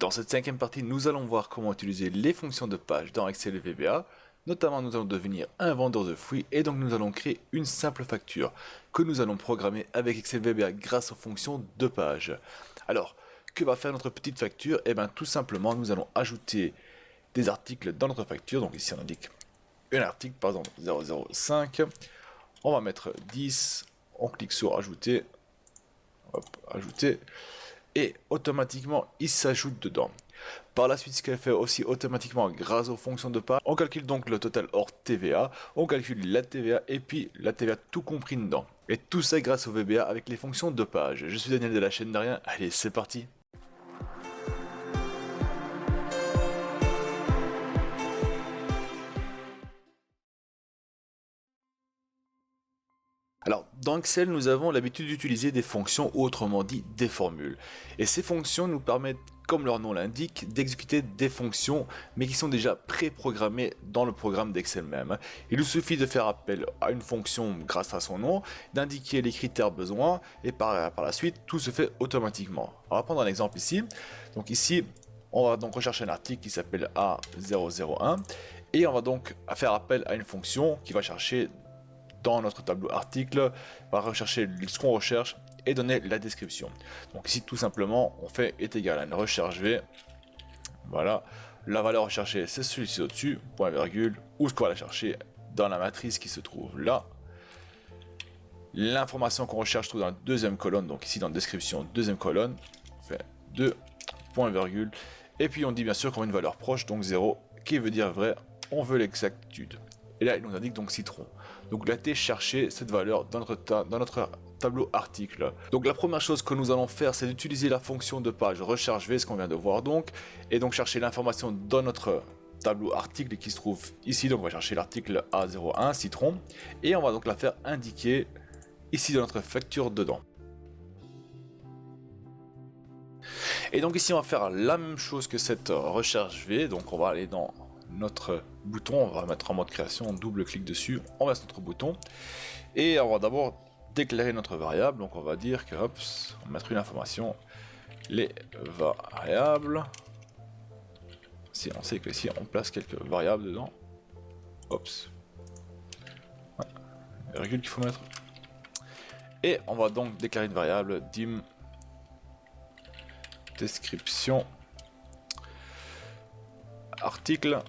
Dans cette cinquième partie, nous allons voir comment utiliser les fonctions de page dans Excel et VBA. Notamment, nous allons devenir un vendeur de fruits et donc nous allons créer une simple facture que nous allons programmer avec Excel VBA grâce aux fonctions de page. Alors, que va faire notre petite facture? Eh bien, tout simplement, nous allons ajouter des articles dans notre facture. Donc ici, on indique un article, par exemple 005. On va mettre 10. On clique sur ajouter. Hop, ajouter. Et automatiquement, il s'ajoute dedans. Par la suite, ce qu'elle fait aussi automatiquement grâce aux fonctions de page, on calcule donc le total hors TVA, on calcule la TVA et puis la TVA tout compris dedans. Et tout ça grâce au VBA avec les fonctions de page. Je suis Daniel de la chaîne Darien, allez c'est parti. Alors, dans Excel, nous avons l'habitude d'utiliser des fonctions, ou autrement dit, des formules. Et ces fonctions nous permettent, comme leur nom l'indique, d'exécuter des fonctions, mais qui sont déjà préprogrammées dans le programme d'Excel même. Il nous suffit de faire appel à une fonction grâce à son nom, d'indiquer les critères besoins, et par la suite, tout se fait automatiquement. On va prendre un exemple ici. Donc ici, on va donc rechercher un article qui s'appelle A001, et on va donc faire appel à une fonction qui va chercher dans notre tableau article, va rechercher ce qu'on recherche et donner la description. Donc ici tout simplement on fait est égal à une recherche V. Voilà, la valeur recherchée c'est celui-ci au-dessus, point virgule, où ce qu'on va la chercher dans la matrice qui se trouve là. L'information qu'on recherche se trouve dans la deuxième colonne, donc ici dans description, deuxième colonne, on fait 2, point virgule, et puis on dit bien sûr qu'on veut une valeur proche, donc 0, qui veut dire vrai, on veut l'exactitude. Et là, il nous indique donc citron. Donc il a été chercher cette valeur dans notre tableau article. Donc la première chose que nous allons faire, c'est d'utiliser la fonction de page recherche V, ce qu'on vient de voir donc, et donc chercher l'information dans notre tableau article qui se trouve ici. Donc on va chercher l'article A01, citron, et on va donc la faire indiquer ici dans notre facture dedans. Et donc ici on va faire la même chose que cette recherche V, donc on va aller dans notre bouton, on va mettre en mode création, double clic dessus, on va sur notre bouton et on va d'abord déclarer notre variable. Donc on va dire que hop, on va mettre une information, les variables. Si on sait que ici on place quelques variables dedans, hop, ouais, virgule qu'il faut mettre, et on va donc déclarer une variable dim description article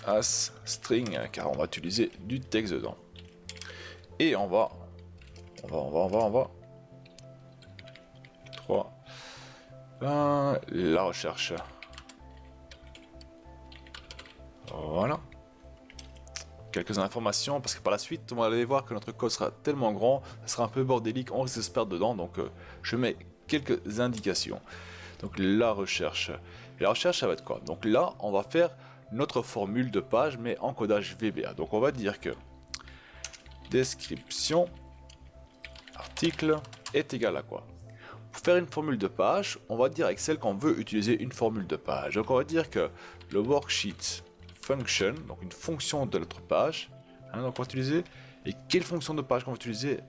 as string, car on va utiliser du texte dedans. Et on va 3 la recherche. Voilà. Quelques informations, parce que par la suite, on va aller voir que notre code sera tellement grand, ça sera un peu bordélique, on risque de se perdre dedans, donc je mets quelques indications. Donc la recherche. Et la recherche, ça va être quoi? Donc là, on va faire notre formule de page, mais en codage VBA. Donc on va dire que description article est égal à quoi? Pour faire une formule de page, on va dire à Excel qu'on veut utiliser une formule de page. Donc on va dire que le worksheet function, donc une fonction de notre page, donc on va utiliser. Et quelle fonction de page qu'on va utiliser?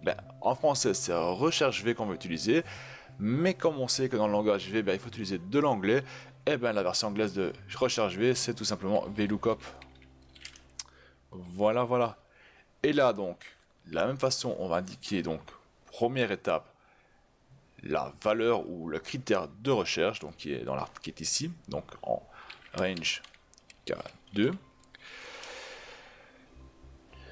En français, c'est recherche V qu'on va utiliser. Mais comme on sait que dans le langage V, il faut utiliser de l'anglais, et la version anglaise de recherche V, c'est tout simplement VLOOKUP. Voilà, voilà. Et là, donc, de la même façon, on va indiquer, donc, première étape, la valeur ou le critère de recherche, donc qui est dans l'article qui est ici, donc en range K2.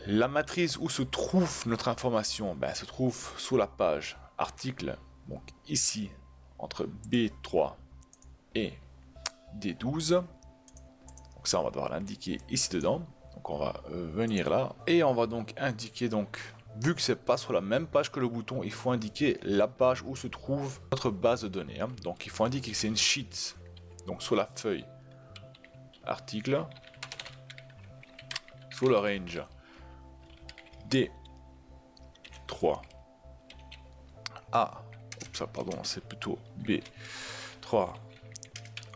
La matrice où se trouve notre information, se trouve sous la page article, donc ici, entre B3 et D12. Donc ça, on va devoir l'indiquer ici dedans. Donc on va venir là et on va donc indiquer, donc vu que c'est pas sur la même page que le bouton, il faut indiquer la page où se trouve notre base de données. Donc il faut indiquer que c'est une sheet, donc sur la feuille article, sur le range D3 A, pardon, c'est plutôt B3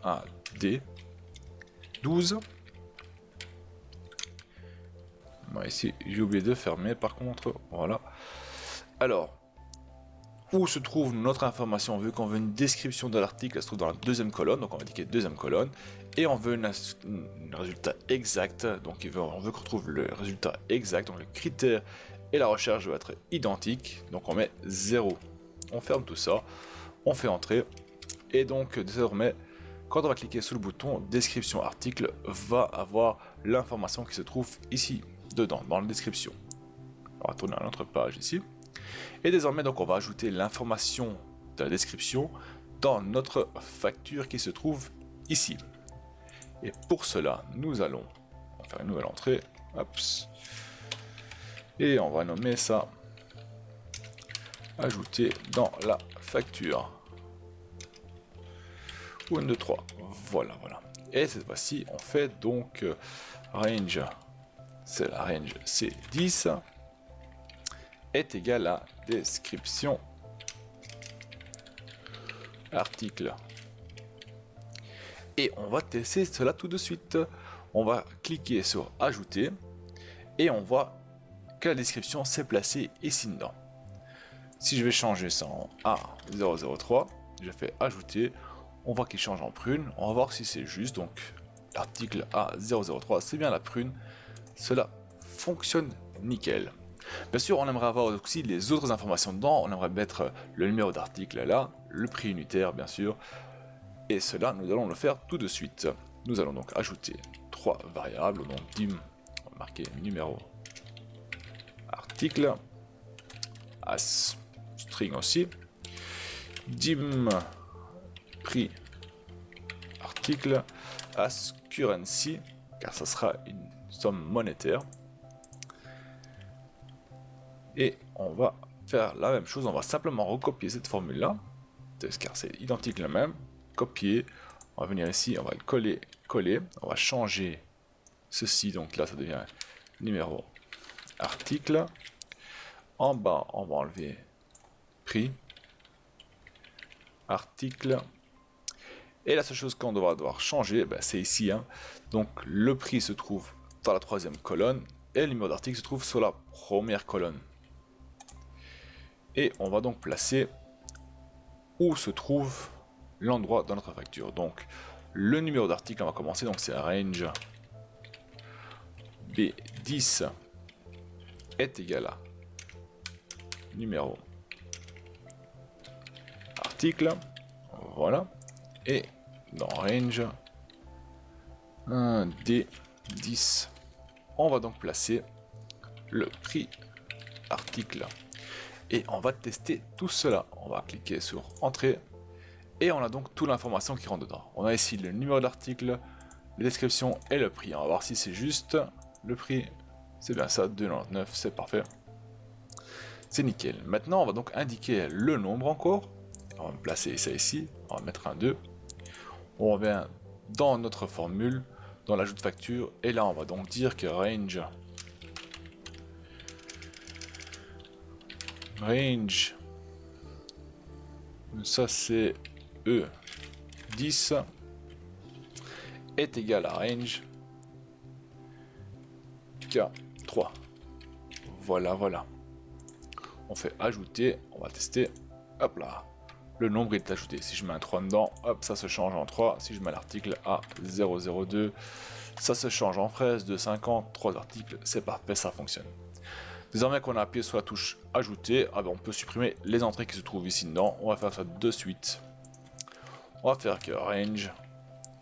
à D12. Ici j'ai oublié de fermer par contre, voilà. Alors où se trouve notre information. Vu qu'on veut une description de l'article, elle se trouve dans la deuxième colonne, donc on va indiquer deuxième colonne, et on veut un résultat exact, donc on veut qu'on trouve le résultat exact, donc le critère et la recherche doivent être identiques, donc on met 0. On ferme tout ça, on fait entrer, et donc désormais, quand on va cliquer sur le bouton description article, va avoir l'information qui se trouve ici, dedans, dans la description. On va tourner à notre page ici. Et désormais, donc, on va ajouter l'information de la description dans notre facture qui se trouve ici. Et pour cela, nous allons faire une nouvelle entrée. Hops. Et on va nommer ça ajouter dans la facture. 1, 2, 3. Voilà, voilà. Et cette fois-ci, on fait donc range, c'est la range C10 est égal à description article. Et on va tester cela tout de suite. On va cliquer sur ajouter et on voit que la description s'est placée ici dedans. Si je vais changer ça en A003, je fais ajouter, on voit qu'il change en prune. On va voir si c'est juste. Donc l'article A003, c'est bien la prune. Cela fonctionne nickel. Bien sûr, on aimerait avoir aussi les autres informations dedans. On aimerait mettre le numéro d'article là, le prix unitaire bien sûr. Et cela, nous allons le faire tout de suite. Nous allons donc ajouter 3 variables. Donc dim, on va marquer numéro article, as string aussi, dim prix article, as currency, car ça sera une somme monétaire. Et on va faire la même chose, on va simplement recopier cette formule là, car c'est identique le même, copier, on va venir ici, on va le coller, on va changer ceci, donc là ça devient numéro article, en bas on va enlever prix, article, et la seule chose qu'on va devoir changer, c'est ici, donc le prix se trouve dans la troisième colonne, et le numéro d'article se trouve sur la première colonne. Et on va donc placer où se trouve l'endroit dans notre facture. Donc le numéro d'article, on va commencer, donc c'est range B10 est égal à numéro article, voilà, et dans range D10 on va donc placer le prix article. Et on va tester tout cela. On va cliquer sur entrée et on a donc toute l'information qui rentre dedans. On a ici le numéro d'article, la description et le prix. On va voir si c'est juste. Le prix, c'est bien ça, 2,99, c'est parfait. C'est nickel. Maintenant, on va donc indiquer le nombre encore. On va placer ça ici. On va mettre un 2. On revient dans notre formule, dans l'ajout de facture. Et là, on va donc dire que range ça c'est E10 est égal à range K3. Voilà, voilà. On fait ajouter, on va tester. Hop là. Le nombre est ajouté. Si je mets un 3 dedans, hop, ça se change en 3. Si je mets l'article A002, ça se change en fraise de 50. 3 articles, c'est parfait, ça fonctionne. Désormais qu'on a appuyé sur la touche ajouter, on peut supprimer les entrées qui se trouvent ici dedans. On va faire ça de suite. On va faire que range,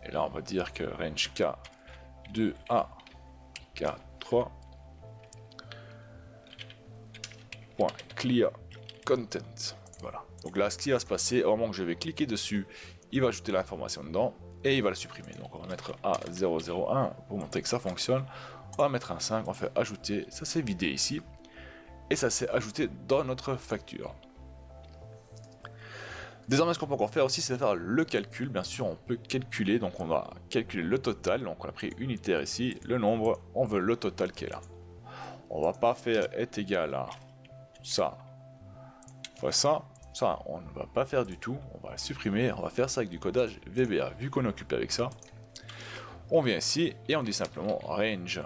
et là on va dire que range K2 à K3 .clear content. Voilà. Donc là, ce qui va se passer, au moment que je vais cliquer dessus, il va ajouter l'information dedans et il va la supprimer. Donc on va mettre A001 pour montrer que ça fonctionne. On va mettre un 5, on fait ajouter, ça s'est vidé ici. Et ça s'est ajouté dans notre facture. Désormais, ce qu'on peut encore faire aussi, c'est faire le calcul. Bien sûr, on peut calculer, donc on va calculer le total. Donc on a pris unitaire ici, le nombre, on veut le total qui est là. On va pas faire est égal à ça fois ça. Ça, on ne va pas faire du tout. On va le supprimer, on va faire ça avec du codage VBA. Vu qu'on est occupé avec ça, on vient ici et on dit simplement range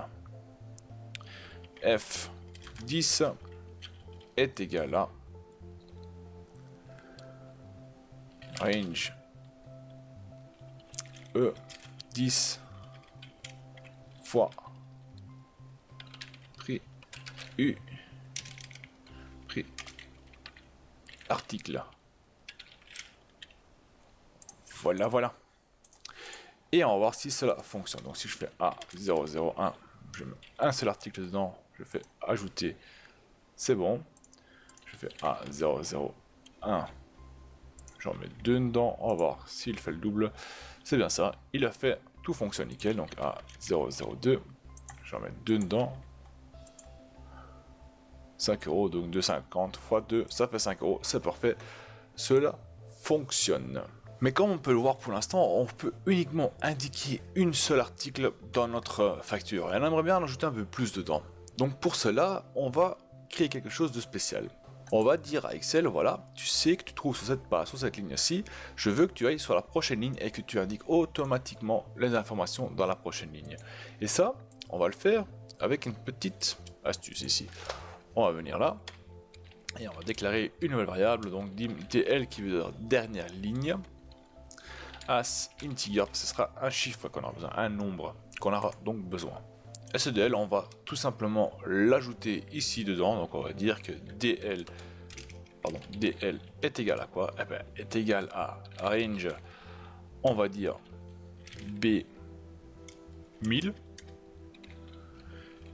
F10 est égal à range E10 fois prix U prix article. Voilà. Et on va voir si cela fonctionne. Donc si je fais A001, je mets un seul article dedans, je fais ajouter, c'est bon. Je fais A001, j'en mets 2 dedans, on va voir s'il fait le double. C'est bien ça, il a fait, tout fonctionne nickel. Donc A002, j'en mets 2 dedans. 5 euros, donc 2,50 x 2, ça fait 5 euros, c'est parfait. Cela fonctionne. Mais comme on peut le voir pour l'instant, on peut uniquement indiquer une seule article dans notre facture. Et on aimerait bien en ajouter un peu plus dedans. Donc pour cela, on va créer quelque chose de spécial. On va dire à Excel, voilà, tu sais que tu trouves sur cette page, sur cette ligne-ci, je veux que tu ailles sur la prochaine ligne et que tu indiques automatiquement les informations dans la prochaine ligne. Et ça, on va le faire avec une petite astuce ici. On va venir là, et on va déclarer une nouvelle variable, donc DL qui veut dire dernière ligne. As integer, ce sera un chiffre qu'on aura besoin, un nombre qu'on aura donc besoin. Et ce DL, on va tout simplement l'ajouter ici dedans. Donc on va dire que DL est égal à quoi? Eh ben, est égal à range, on va dire B1000.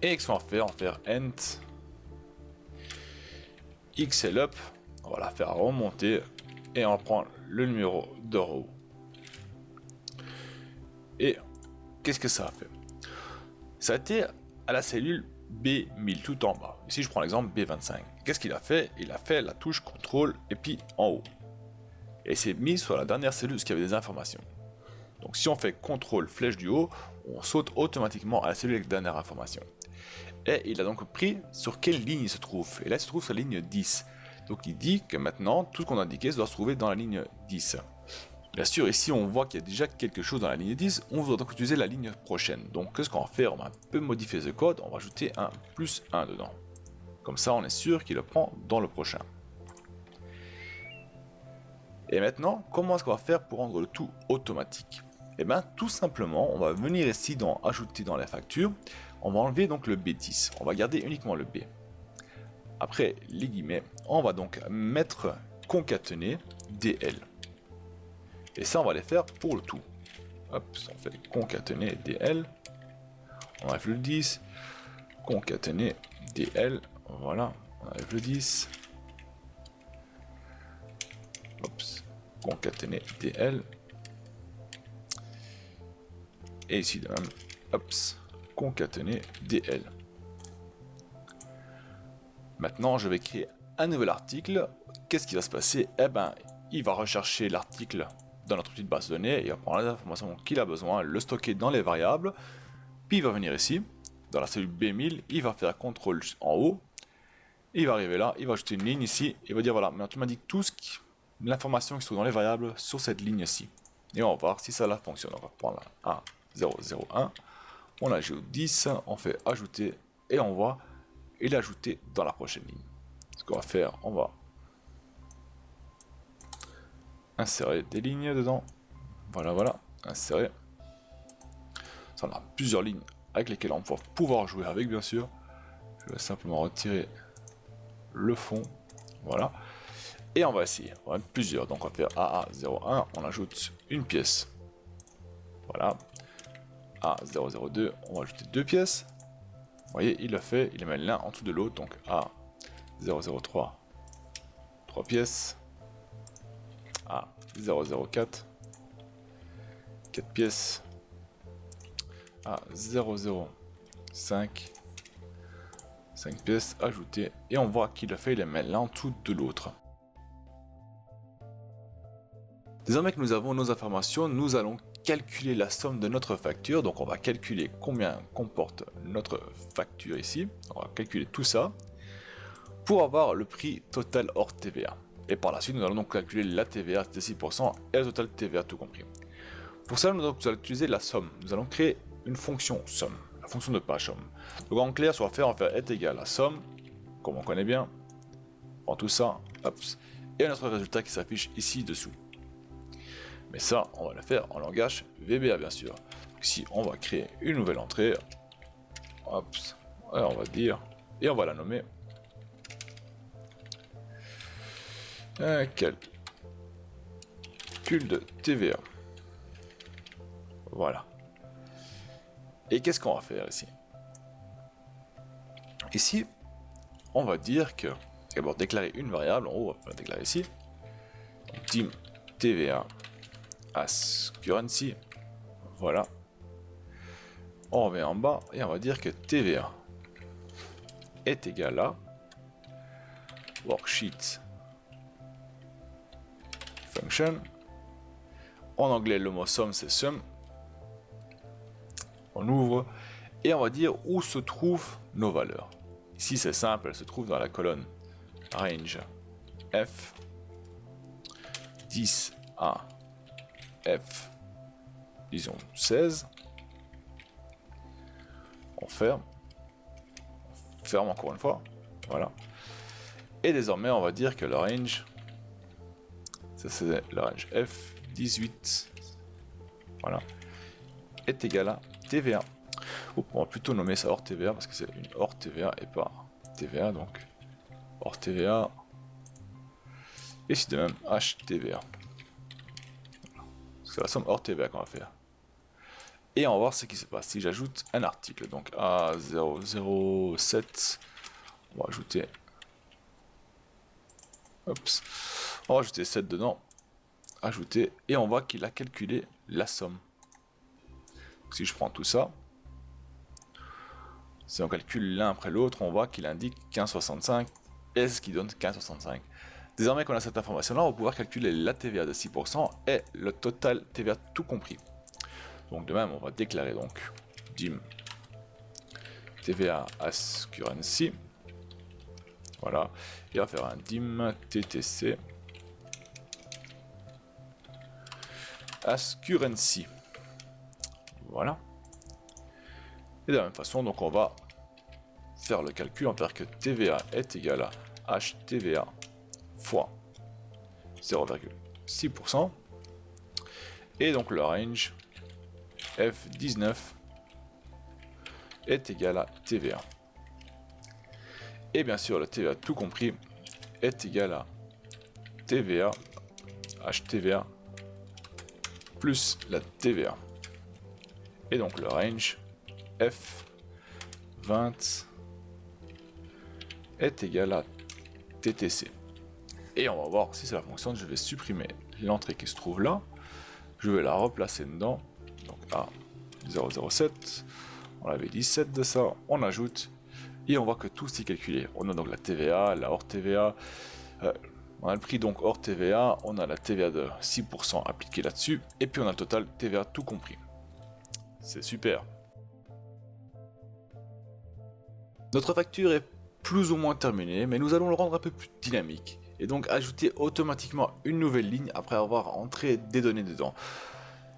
Et ce qu'on va faire, int XLUp, on va la faire remonter et on prend le numéro de row. Et qu'est-ce que ça a fait? Ça a été à la cellule B1000 tout en bas. Ici je prends l'exemple B25. Qu'est-ce qu'il a fait? Il a fait la touche CTRL et puis en haut. Et c'est mis sur la dernière cellule ce qui avait des informations. Donc si on fait CTRL flèche du haut, on saute automatiquement à la cellule avec la dernière information. Et il a donc pris sur quelle ligne il se trouve. Et là il se trouve sur la ligne 10. Donc il dit que maintenant tout ce qu'on a indiqué doit se trouver dans la ligne 10. Bien sûr, ici on voit qu'il y a déjà quelque chose dans la ligne 10, on va donc utiliser la ligne prochaine. Donc qu'est-ce qu'on va faire? On va un peu modifier ce code, on va ajouter un +1 dedans. Comme ça on est sûr qu'il le prend dans le prochain. Et maintenant, comment est-ce qu'on va faire pour rendre le tout automatique? Et bien tout simplement, on va venir ici dans ajouter dans la facture, on va enlever donc le B10, on va garder uniquement le B. Après les guillemets, on va donc mettre concaténer DL. Et ça, on va les faire pour le tout. Hop, on fait concaténer DL. On enlève le 10. Concaténer DL. Voilà, on enlève le 10. Hop, concaténer DL. Et ici de même, hop, concaténer DL. Maintenant, je vais créer un nouvel article. Qu'est-ce qui va se passer? Eh ben, il va rechercher l'article dans notre petite base de données, il va prendre les informations qu'il a besoin, le stocker dans les variables, puis il va venir ici, dans la cellule B1000, il va faire CTRL en haut, il va arriver là, il va ajouter une ligne ici, il va dire voilà, maintenant tu m'indiques tout l'information qui se trouve dans les variables sur cette ligne-ci. Et on va voir si ça là fonctionne. On va prendre la A001, on ajoute 10, on fait ajouter, et on voit, il est ajouté dans la prochaine ligne. Ce qu'on va faire, on va insérer des lignes dedans, voilà, insérer. Ça, on a plusieurs lignes avec lesquelles on va pouvoir jouer avec, bien sûr. Je vais simplement retirer le fond, voilà, et on va essayer, on va mettre plusieurs, donc on va faire AA01, on ajoute une pièce, voilà, A002, on va ajouter deux pièces, vous voyez, il le fait, il les met l'un en dessous de l'autre, donc A003, 3 pièces, A004, 4 pièces, A005, 5 pièces ajoutées, et on voit qu'il a fait les met l'un en dessous de l'autre. Désormais que nous avons nos informations, nous allons calculer la somme de notre facture. Donc on va calculer combien comporte notre facture ici, on va calculer tout ça pour avoir le prix total hors TVA. Et par la suite, nous allons donc calculer la TVA de 6% et le total TVA tout compris. Pour ça, nous allons utiliser la somme. Nous allons créer une fonction somme, la fonction de page somme. Donc en clair, ce qu'on va faire, est égal à somme, comme on connaît bien. On prend tout ça, hop, et notre résultat qui s'affiche ici dessous. Mais ça, on va le faire en langage VBA bien sûr. Donc ici, on va créer une nouvelle entrée. Hop, ouais, on va dire, et on va la nommer calcul de TVA. Voilà. Et qu'est-ce qu'on va faire ici? Ici, on va dire que, d'abord déclarer une variable, en haut, on va déclarer ici, dim TVA as currency, voilà. On revient en bas et on va dire que TVA est égal à worksheet function. En anglais, le mot sum c'est sum. On ouvre et on va dire où se trouvent nos valeurs. Ici c'est simple, elles se trouvent dans la colonne range f 10 à f disons 16. On ferme encore une fois, voilà. Et désormais on va dire que le range, ça c'est le range f 18, voilà, est égal à TVA. On va plutôt nommer ça hors TVA parce que c'est une hors TVA et pas TVA, donc hors TVA. Et si de même HTVA. C'est la somme hors TVA qu'on va faire. Et on va voir ce qui se passe si j'ajoute un article. Donc A007, on va ajouter. Oups. On va ajouter 7 dedans. Ajouter. Et on voit qu'il a calculé la somme. Donc, si je prends tout ça, si on calcule l'un après l'autre, on voit qu'il indique 15,65. Et ce qui donne 15,65. Désormais qu'on a cette information-là, on va pouvoir calculer la TVA de 6% et le total TVA tout compris. Donc de même, on va déclarer donc dim TVA as currency. Voilà. Et on va faire un dim TTC as currency. Voilà. Et de la même façon, donc on va faire le calcul, on va faire que TVA est égal à HTVA fois 0,6%. Et donc le range F19 est égal à TVA. Et bien sûr, le TVA tout compris est égal à TVA, HTVA plus la TVA. Et donc le range F20 est égal à TTC. Et on va voir si cela fonctionne. Je vais supprimer l'entrée qui se trouve là. Je vais la replacer dedans. Donc A007. On avait 17 de ça. On ajoute. Et on voit que tout s'est calculé. On a donc la TVA, la hors TVA. On a le prix donc hors TVA. On a la TVA de 6% appliquée là-dessus. Et puis on a le total TVA tout compris. C'est super. Notre facture est plus ou moins terminée, mais nous allons le rendre un peu plus dynamique. Et donc ajouter automatiquement une nouvelle ligne après avoir entré des données dedans.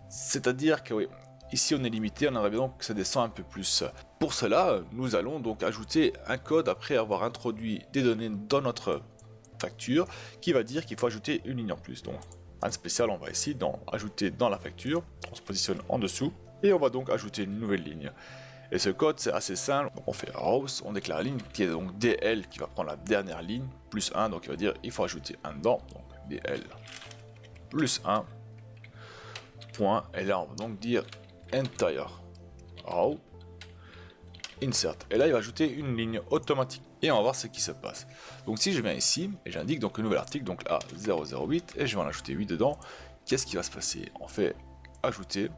C'est-à-dire que oui, ici on est limité, on aimerait bien donc que ça descend un peu plus. Pour cela, nous allons donc ajouter un code après avoir introduit des données dans notre facture qui va dire qu'il faut ajouter une ligne en plus. Donc un spécial, on va ici ajouter dans la facture, on se positionne en dessous et on va donc ajouter une nouvelle ligne. Et ce code c'est assez simple, donc on fait rows, on déclare la ligne qui est donc DL qui va prendre la dernière ligne, plus 1, donc il va dire il faut ajouter un dedans, donc DL plus 1, point, et là on va donc dire entire row, insert, et là il va ajouter une ligne automatique, et on va voir ce qui se passe. Donc si je viens ici, et j'indique donc un nouvel article, donc A008, et je vais en ajouter 8 dedans, qu'est-ce qui va se passer? On fait ajouter,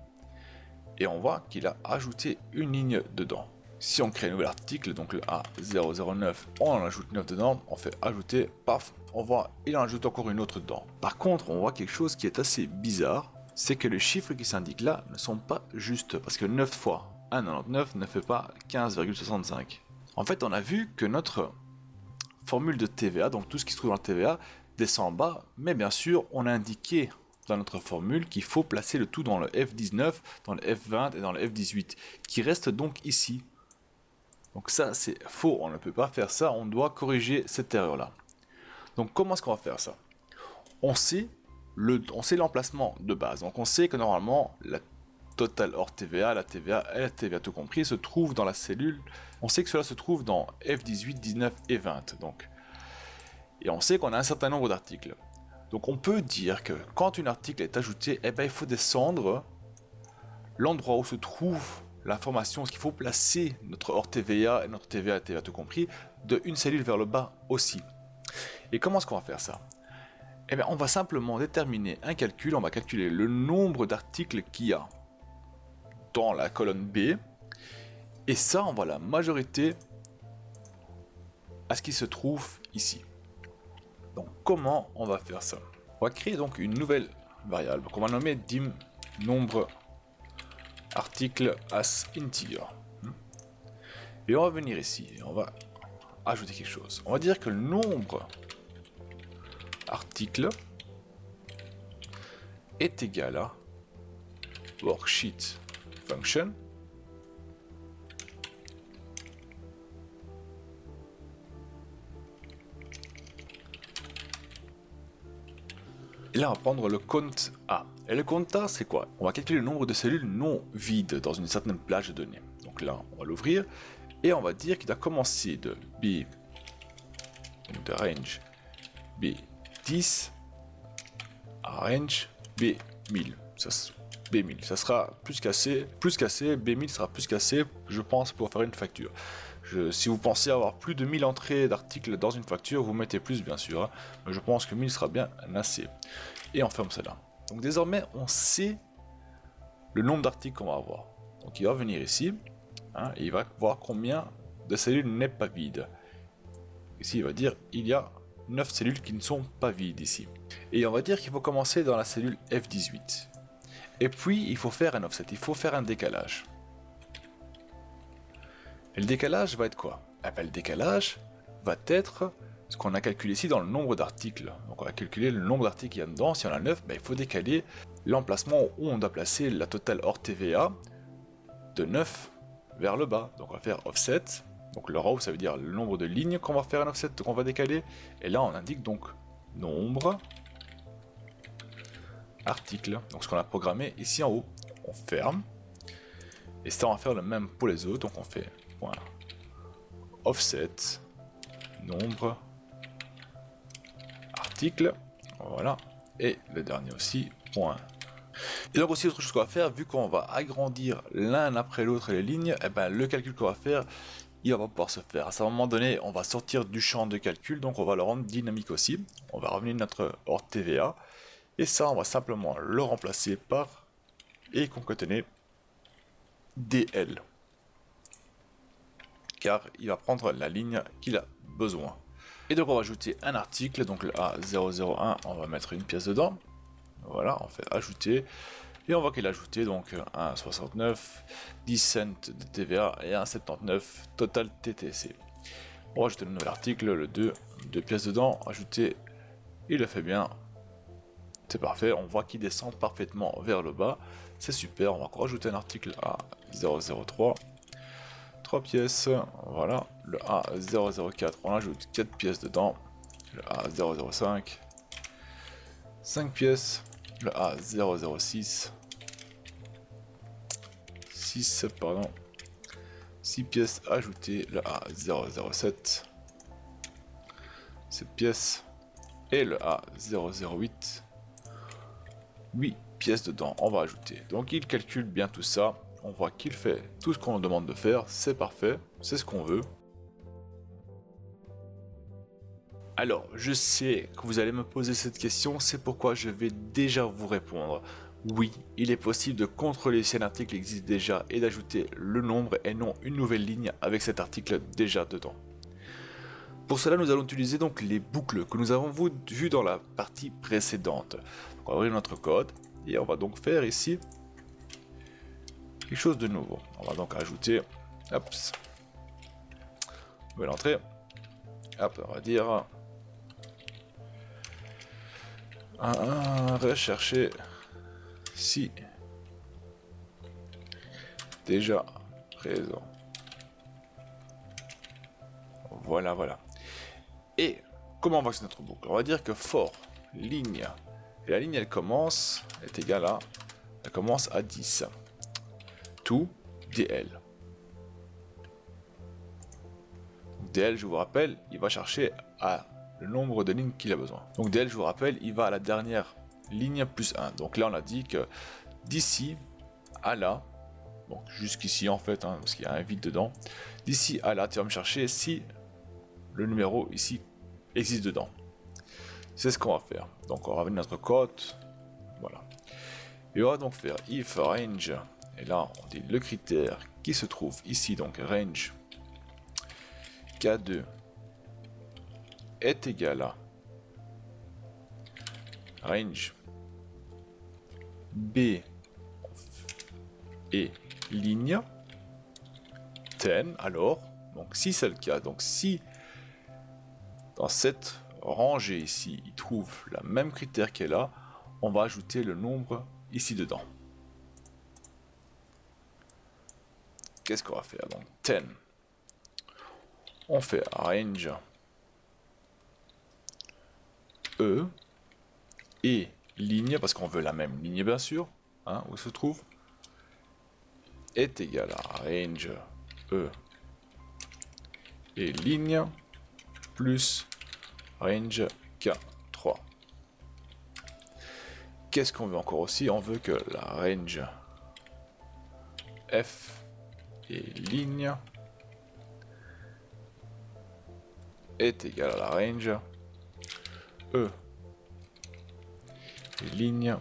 et on voit qu'il a ajouté une ligne dedans. Si on crée un nouvel article, donc le A009, on en ajoute 9 dedans, on fait ajouter, paf, on voit, il en ajoute encore une autre dedans. Par contre, on voit quelque chose qui est assez bizarre, c'est que les chiffres qui s'indiquent là ne sont pas justes, parce que 9 fois 1,99 ne fait pas 15,65. En fait, on a vu que notre formule de TVA, donc tout ce qui se trouve dans le TVA, descend en bas, mais bien sûr, on a indiqué dans notre formule qu'il faut placer le tout dans le F19, dans le F20 et dans le F18, qui reste donc ici. Donc ça c'est faux, on ne peut pas faire ça, on doit corriger cette erreur là. Donc comment est-ce qu'on va faire ça? On sait on sait l'emplacement de base. Donc on sait que normalement, la totale hors TVA, la TVA et la TVA tout compris se trouvent dans la cellule. On sait que cela se trouve dans F18, 19 et 20. Donc. Et on sait qu'on a un certain nombre d'articles. Donc on peut dire que quand un article est ajouté, eh ben, il faut descendre l'endroit où se trouve l'information, parce qu'il faut placer notre hors TVA et notre TVA et TVA tout compris de une cellule vers le bas aussi. Et comment est-ce qu'on va faire ça? Eh bien on va simplement déterminer un calcul, on va calculer le nombre d'articles qu'il y a dans la colonne B, et ça on va la majorité à ce qui se trouve ici. Donc comment on va faire ça? On va créer donc une nouvelle variable qu'on va nommer dim nombre article as integer. Et on va venir ici et on va ajouter quelque chose. On va dire que le nombre article est égal à worksheet function et là on va prendre le count A. Et le count A c'est quoi? On va calculer le nombre de cellules non vides dans une certaine plage de données. Donc là on va l'ouvrir et on va dire qu'il doit commencer de B, de range B10 à range B1000. B1000, ça sera plus qu'assez, B1000 sera plus qu'assez, je pense, pour faire une facture. Si vous pensez avoir plus de 1000 entrées d'articles dans une facture, vous mettez plus bien sûr, hein, mais je pense que 1000 sera bien assez. Et on ferme cela. Donc désormais, on sait le nombre d'articles qu'on va avoir. Donc il va venir ici, hein, et il va voir combien de cellules n'est pas vide. Ici, il va dire il y a 9 cellules qui ne sont pas vides ici. Et on va dire qu'il faut commencer dans la cellule F18. Et puis, il faut faire un offset, il faut faire un décalage. Et le décalage va être quoi? Eh bien, le décalage va être ce qu'on a calculé ici dans le nombre d'articles. Donc on va calculer le nombre d'articles qu'il y a dedans. Si on a 9, ben, il faut décaler l'emplacement où on doit placer la totale hors TVA de 9 vers le bas. Donc on va faire offset. Donc le row, ça veut dire le nombre de lignes qu'on va faire un offset, qu'on va décaler. Et là, on indique donc nombre articles. Donc ce qu'on a programmé ici en haut. On ferme. Et ça, on va faire le même pour les autres. Donc on fait point offset nombre articles. Voilà. Et le dernier aussi, point. Et donc aussi autre chose qu'on va faire, vu qu'on va agrandir l'un après l'autre les lignes, et ben le calcul qu'on va faire, il va pas pouvoir se faire. À un moment donné, on va sortir du champ de calcul, donc on va le rendre dynamique aussi. On va revenir notre hors TVA. Et ça, on va simplement le remplacer par et concaténer DL. Car il va prendre la ligne qu'il a besoin. Et donc on va ajouter un article, donc le A001, on va mettre une pièce dedans. Voilà, on fait ajouter. Et on voit qu'il a ajouté donc un 69, 10 cents de TVA et un 79 total TTC. On va ajouter le nouvel article, le 2, deux pièces dedans, ajouter, il le fait bien. C'est parfait, on voit qu'il descend parfaitement vers le bas. C'est super, on va encore ajouter un article A003. 3 pièces, voilà, le A004, on ajoute 4 pièces dedans, le A005, 5 pièces, le A006, 6 pièces ajoutées, le A007, 7 pièces, et le A008, 8 pièces dedans, on va ajouter. Donc il calcule bien tout ça. On voit qu'il fait tout ce qu'on demande de faire, c'est parfait, c'est ce qu'on veut. Alors, je sais que vous allez me poser cette question, c'est pourquoi je vais déjà vous répondre. Oui, il est possible de contrôler si un article existe déjà et d'ajouter le nombre et non une nouvelle ligne avec cet article déjà dedans. Pour cela, nous allons utiliser donc les boucles que nous avons vues dans la partie précédente. Donc, on va ouvrir notre code et on va donc faire ici quelque chose de nouveau. On va donc ajouter, hop, nouvelle entrée, hop, on va dire rechercher si déjà présent. Voilà. Et comment on va faire notre boucle? On va dire que for ligne Et la ligne elle commence, est égale à, elle commence à 10. To DL. DL, je vous rappelle, il va chercher à le nombre de lignes qu'il a besoin. Donc DL, je vous rappelle, il va à la dernière ligne plus 1. Donc là, on a dit que d'ici à là, donc jusqu'ici en fait, parce qu'il y a un vide dedans, d'ici à là, tu vas me chercher si le numéro ici existe dedans. C'est ce qu'on va faire. Donc on va venir notre code, voilà. Et on va donc faire if range, et là on dit le critère qui se trouve ici, donc range K2 est égal à range B et ligne 10. Alors, donc si c'est le cas, donc si dans cette rangée ici, il trouve la même critère qu'elle a, on va ajouter le nombre ici dedans. Qu'est-ce qu'on va faire? Donc 10. On fait range E et ligne, parce qu'on veut la même ligne bien sûr, où se trouve, est égal à range E et ligne plus range K3. Qu'est-ce qu'on veut encore aussi? On veut que la range F et ligne est égal à la range E et ligne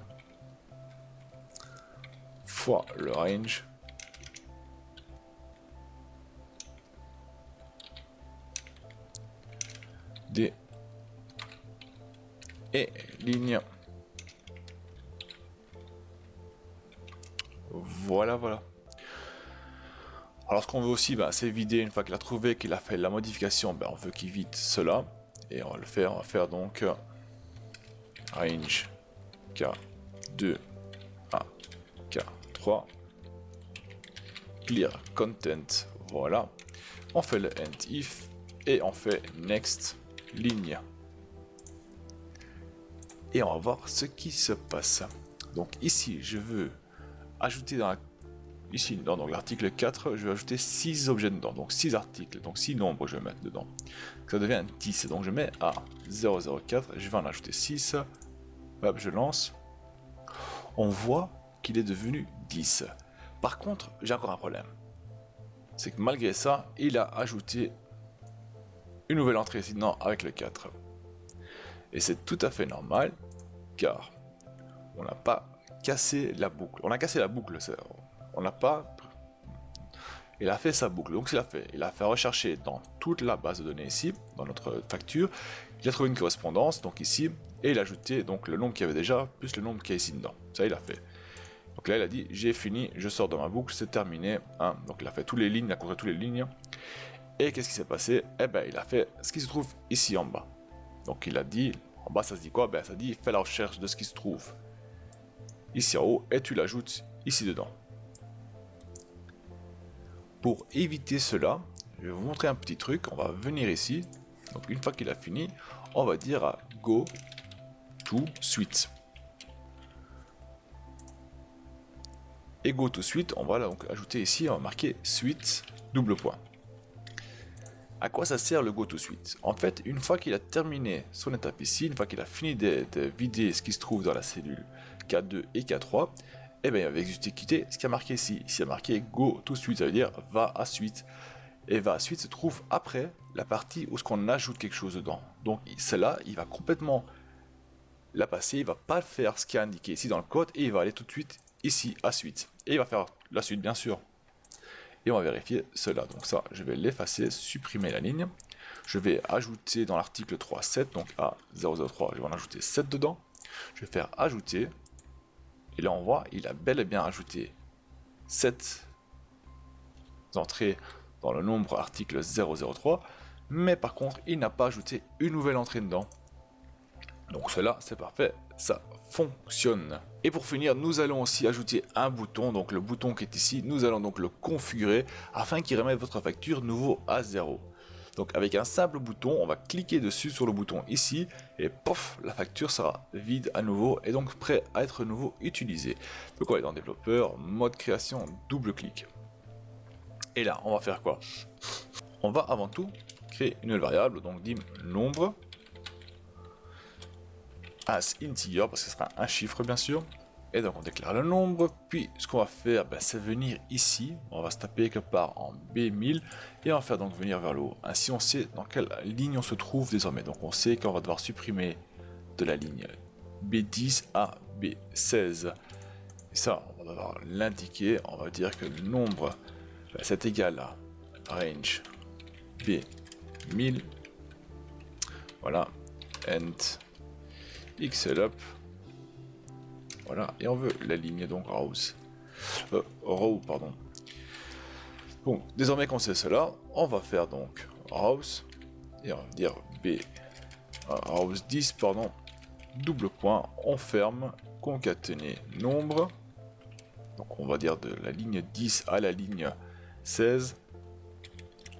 fois le range D et ligne. Voilà. Alors ce qu'on veut aussi, c'est vider. Une fois qu'il a trouvé, qu'il a fait la modification, on veut qu'il vide cela. Et on va le faire, donc range K2 à K3 clear content. Voilà. On fait le end if et on fait next ligne. Et on va voir ce qui se passe. Donc ici, je veux ajouter dans l'article 4, je vais ajouter 6 objets dedans, donc 6 articles, donc 6 nombres je vais mettre dedans. Ça devient 10, donc je mets à 004, je vais en ajouter 6, hop, je lance. On voit qu'il est devenu 10. Par contre, j'ai encore un problème. C'est que malgré ça, il a ajouté une nouvelle entrée ici dedans avec le 4. Et c'est tout à fait normal, car on n'a pas cassé la boucle. On a cassé la boucle, on n'a pas... Il a fait sa boucle, donc il a fait rechercher dans toute la base de données ici, dans notre facture, il a trouvé une correspondance, donc ici, et il a ajouté donc le nombre qu'il y avait déjà, plus le nombre qui est ici dedans. Ça, il a fait. Donc là, il a dit, j'ai fini, je sors de ma boucle, c'est terminé. Donc il a fait toutes les lignes, il a couru toutes les lignes. Et qu'est-ce qui s'est passé? Il a fait ce qui se trouve ici en bas. Donc il a dit, en bas ça se dit quoi? Ça dit, fais la recherche de ce qui se trouve ici en haut, et tu l'ajoutes ici dedans. Pour éviter cela, je vais vous montrer un petit truc. On va venir ici. Donc une fois qu'il a fini, on va dire à go to suite. Et go to suite, on va donc ajouter ici, on va marquer suite double point. À quoi ça sert le go to suite? En fait, une fois qu'il a terminé son étape ici, une fois qu'il a fini de vider ce qui se trouve dans la cellule K2 et K3, il va exécuter ce qui a marqué ici. Ici, il a marqué go to suite, ça veut dire va à suite. Et va à suite se trouve après la partie où on ajoute quelque chose dedans. Donc celle-là, il va complètement la passer, il va pas faire ce qui est indiqué ici dans le code, et il va aller tout de suite ici à suite. Et il va faire la suite bien sûr. Et on va vérifier cela. Donc ça, je vais l'effacer, supprimer la ligne. Je vais ajouter dans l'article 3, 7, donc à 003, je vais en ajouter 7 dedans. Je vais faire ajouter. Et là, on voit, il a bel et bien ajouté 7 entrées dans le nombre article 003. Mais par contre, il n'a pas ajouté une nouvelle entrée dedans. Donc cela, c'est parfait, ça fonctionne. Et pour finir, nous allons aussi ajouter un bouton. Donc le bouton qui est ici, nous allons donc le configurer afin qu'il remette votre facture nouveau à 0. Donc avec un simple bouton, on va cliquer dessus sur le bouton ici, et pof, la facture sera vide à nouveau, et donc prêt à être à nouveau utilisée. Donc on va aller dans développeur, mode création, double clic. Et là, on va faire quoi? On va avant tout créer une nouvelle variable, donc dim nombre, as integer, parce que ce sera un chiffre bien sûr. Et donc on déclare le nombre, puis ce qu'on va faire, c'est venir ici, on va se taper quelque part en B1000, et on va faire donc venir vers le haut. Ainsi on sait dans quelle ligne on se trouve désormais. Donc on sait qu'on va devoir supprimer de la ligne B10 à B16. Et ça, on va devoir l'indiquer, on va dire que le nombre, c'est égal à range B1000, voilà, and XLUp. Voilà, et on veut la ligne donc row, pardon. Donc, désormais qu'on sait cela, on va faire donc rows, et on va dire rows 10, pardon, double point, on ferme, concaténer nombre. Donc on va dire de la ligne 10 à la ligne 16.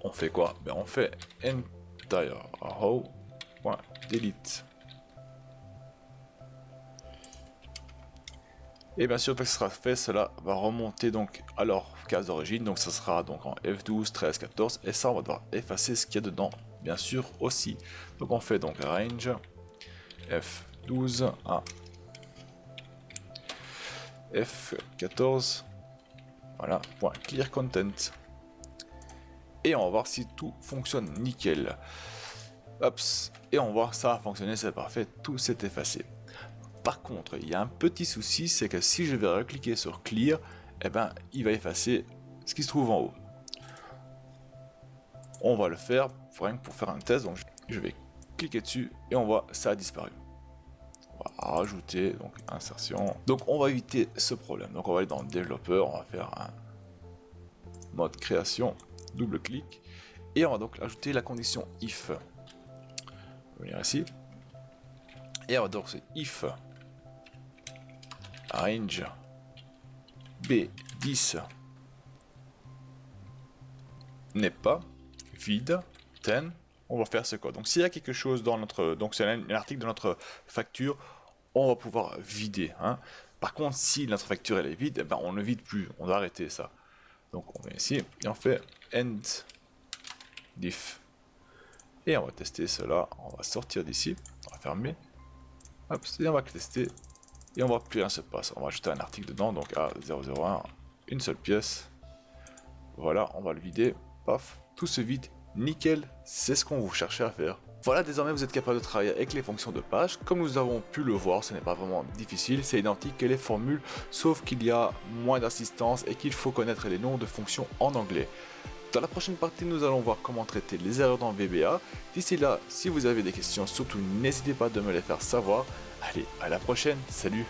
On fait quoi? On fait entire row.delete. Et bien sûr, une fois que ce sera fait, cela va remonter donc à leur case d'origine. Donc ça sera donc en F12, 13, 14. Et ça, on va devoir effacer ce qu'il y a dedans, bien sûr, aussi. Donc on fait donc range F12 à F14. Voilà, point clear content. Et on va voir si tout fonctionne nickel. Hops. Et on voit ça a fonctionné, c'est parfait, tout s'est effacé. Par contre, il y a un petit souci, c'est que si je vais recliquer sur Clear, il va effacer ce qui se trouve en haut. On va le faire rien que pour faire un test, donc je vais cliquer dessus et on voit ça a disparu. On va rajouter donc insertion. Donc on va éviter ce problème. Donc on va aller dans développeur, on va faire un mode création, double clic et on va donc ajouter la condition if. On va venir ici et on va donc c'est if range B10 n'est pas vide 10. On va faire ce quoi? Donc s'il y a quelque chose dans notre, donc c'est un article de notre facture, on va pouvoir vider. Par contre, si notre facture elle est vide, on ne vide plus. On doit arrêter ça. Donc on vient ici et on fait end diff. Et on va tester cela. On va sortir d'ici. On va fermer. Hop, et on va tester. Et on voit plus rien se passe. On va ajouter un article dedans, donc A001, une seule pièce. Voilà, on va le vider. Paf, tout se vide. Nickel, c'est ce qu'on vous cherchez à faire. Voilà, désormais vous êtes capable de travailler avec les fonctions de page. Comme nous avons pu le voir, ce n'est pas vraiment difficile, c'est identique que les formules, sauf qu'il y a moins d'assistance et qu'il faut connaître les noms de fonctions en anglais. Dans la prochaine partie, nous allons voir comment traiter les erreurs dans VBA. D'ici là, si vous avez des questions, surtout n'hésitez pas de me les faire savoir. Allez, à la prochaine, salut!